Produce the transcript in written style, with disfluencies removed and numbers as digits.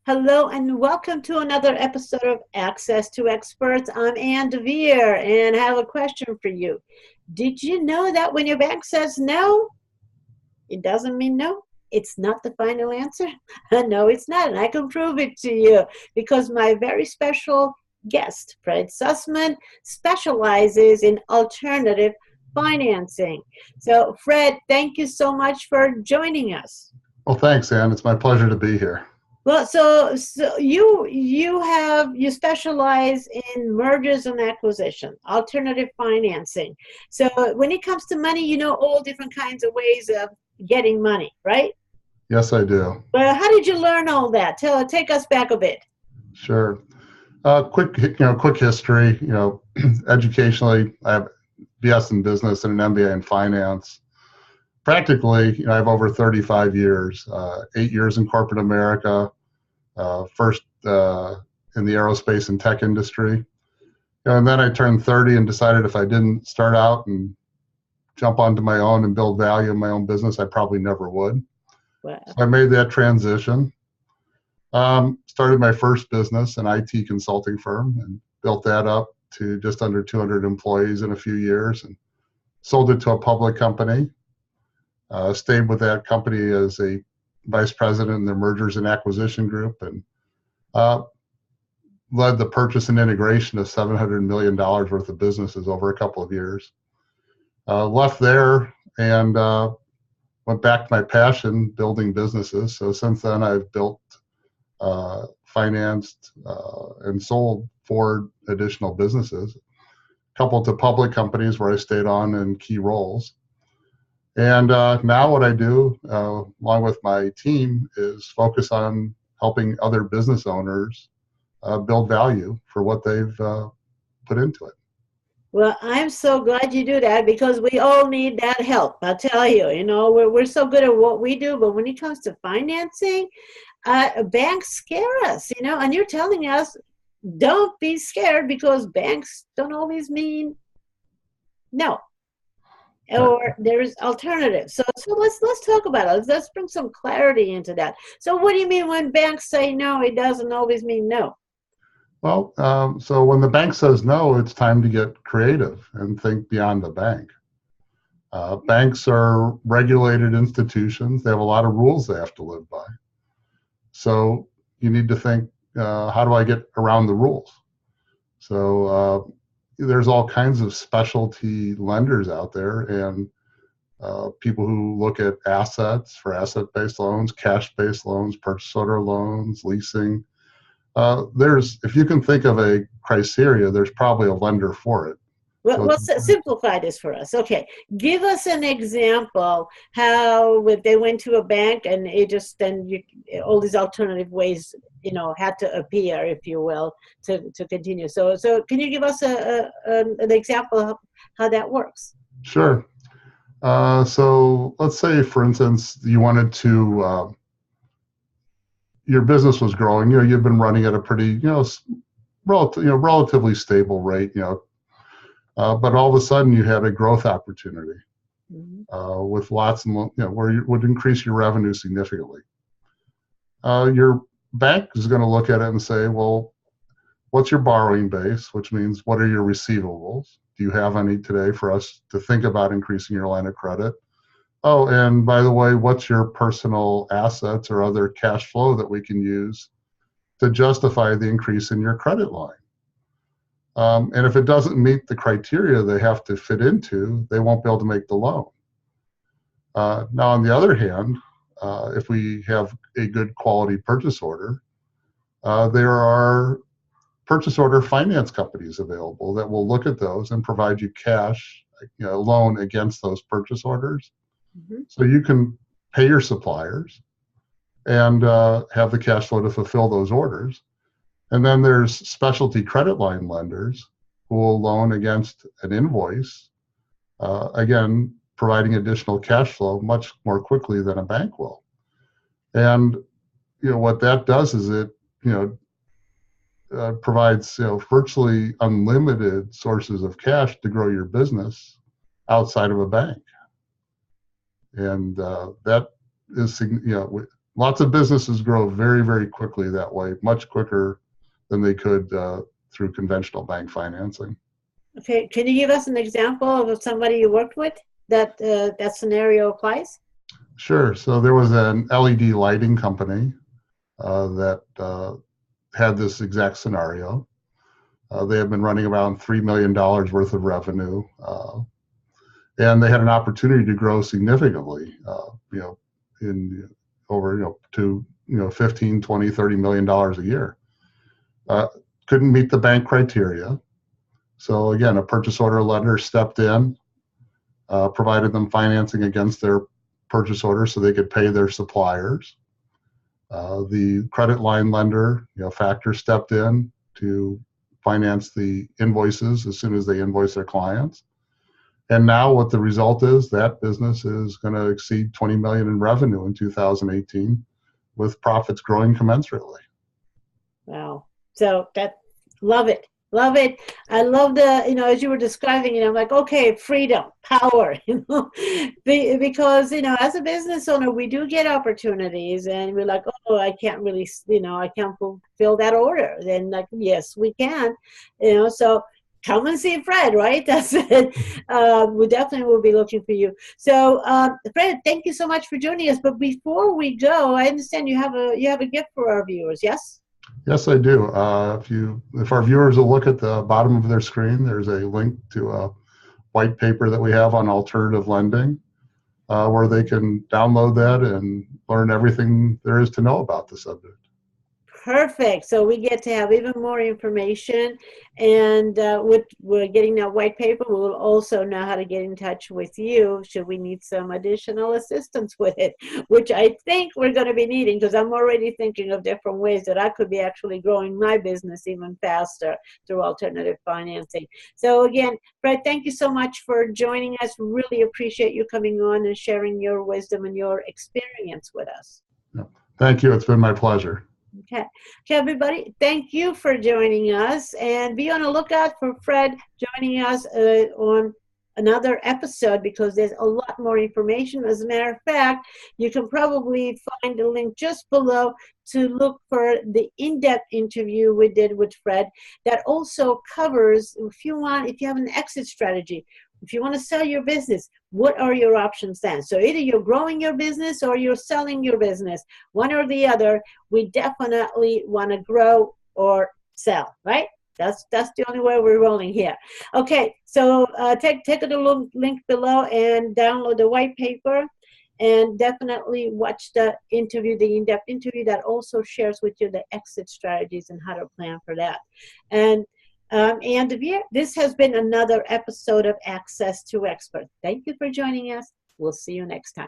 Hello and welcome to another episode of Access to Experts. I'm Ann DeVere and I have a question for you. Did you know that when your bank says no, it doesn't mean no? It's not the final answer? No, it's not. And I can prove it to you because my very special guest, Fred Sussman, specializes in alternative financing. So, Fred, thank you so much for joining us. Well, thanks, Ann. It's my pleasure to be here. Well, so you specialize in mergers and acquisition, alternative financing. So when it comes to money, you know all different kinds of ways of getting money, right? Yes, I do. Well, how did you learn all that? Take us back a bit. Sure. Quick history. Educationally, I have BS in business and an MBA in finance. Practically, I have over 35 years, 8 years in corporate America, first in the aerospace and tech industry. And then I turned 30 and decided if I didn't start out and jump onto my own and build value in my own business, I probably never would. Wow. So I made that transition. Started my first business, an IT consulting firm, and built that up to just under 200 employees in a few years and sold it to a public company. Stayed with that company as a vice president in their mergers and acquisition group, and led the purchase and integration of $700 million worth of businesses over a couple of years. Left there and went back to my passion, building businesses. So since then, I've built, financed, and sold 4 additional businesses, a couple to public companies where I stayed on in key roles. And now what I do, along with my team, is focus on helping other business owners build value for what they've put into it. Well, I'm so glad you do that because we all need that help. I'll tell you, we're so good at what we do, but when it comes to financing, banks scare us, and you're telling us don't be scared because banks don't always mean no. Or there's alternatives. So let's talk about it. Let's bring some clarity into that. So what do you mean when banks say no, it doesn't always mean no? Well, so when the bank says no, it's time to get creative and think beyond the bank. Banks are regulated institutions. They have a lot of rules they have to live by. So you need to think, how do I get around the rules? So there's all kinds of specialty lenders out there, and people who look at assets for asset-based loans, cash-based loans, purchase order loans, leasing. If you can think of a criteria, there's probably a lender for it. Well, simplify this for us. Okay, give us an example how if they went to a bank and all these alternative ways, had to appear, if you will, to continue. So can you give us an example of how that works? Sure. So let's say, for instance, you wanted to. Your business was growing. You've been running at a pretty, relatively stable rate. But all of a sudden you had a growth opportunity with lots and where you would increase your revenue significantly. Your bank is going to look at it and say, well, what's your borrowing base? Which means what are your receivables? Do you have any today for us to think about increasing your line of credit? Oh, and by the way, what's your personal assets or other cash flow that we can use to justify the increase in your credit line? And if it doesn't meet the criteria they have to fit into, they won't be able to make the loan. Now, on the other hand, if we have a good quality purchase order, there are purchase order finance companies available that will look at those and provide you cash, loan against those purchase orders. Mm-hmm. So you can pay your suppliers and have the cash flow to fulfill those orders. And then there's specialty credit line lenders who will loan against an invoice, again, providing additional cash flow much more quickly than a bank will. And what that does is it provides virtually unlimited sources of cash to grow your business outside of a bank. And that is lots of businesses grow very, very quickly that way, much quicker than they could through conventional bank financing. Okay, can you give us an example of somebody you worked with that that scenario applies? Sure. So there was an LED lighting company that had this exact scenario. They had been running around $3 million worth of revenue, and they had an opportunity to grow significantly, in over, to, 15, 20, $30 million a year. Couldn't meet the bank criteria. So again, a purchase order lender stepped in, provided them financing against their purchase order so they could pay their suppliers. The credit line lender, Factor, stepped in to finance the invoices as soon as they invoice their clients. And now what the result is, that business is going to exceed 20 million in revenue in 2018, with profits growing commensurately. Wow. So that, love it. Love it. I love the, as you were describing, I'm like, okay, freedom, power, because, as a business owner, we do get opportunities and we're like, oh, I can't really, I can't fulfill that order. Then like, yes, we can, so come and see Fred, right? That's it. We definitely will be looking for you. So, Fred, thank you so much for joining us. But before we go, I understand you have a gift for our viewers. Yes? Yes, I do. If our viewers will look at the bottom of their screen, there's a link to a white paper that we have on alternative lending, where they can download that and learn everything there is to know about the subject. Perfect. So we get to have even more information, and we're getting that white paper. We will also know how to get in touch with you should we need some additional assistance with it, which I think we're going to be needing, because I'm already thinking of different ways that I could be actually growing my business even faster through alternative financing. So again, Fred, thank you so much for joining us. Really appreciate you coming on and sharing your wisdom and your experience with us. Thank you. It's been my pleasure. Okay, everybody, thank you for joining us, and be on the lookout for Fred joining us on another episode, because there's a lot more information. As a matter of fact, you can probably find a link just below to look for the in-depth interview we did with Fred that also covers, if you have an exit strategy, if you want to sell your business, what are your options then? So either you're growing your business or you're selling your business, one or the other. We definitely want to grow or sell, right? That's the only way we're rolling here. Okay, so take a link below and download the white paper, and definitely watch the interview, the in-depth interview that also shares with you the exit strategies and how to plan for that. And this has been another episode of Access to Experts. Thank you for joining us. We'll see you next time.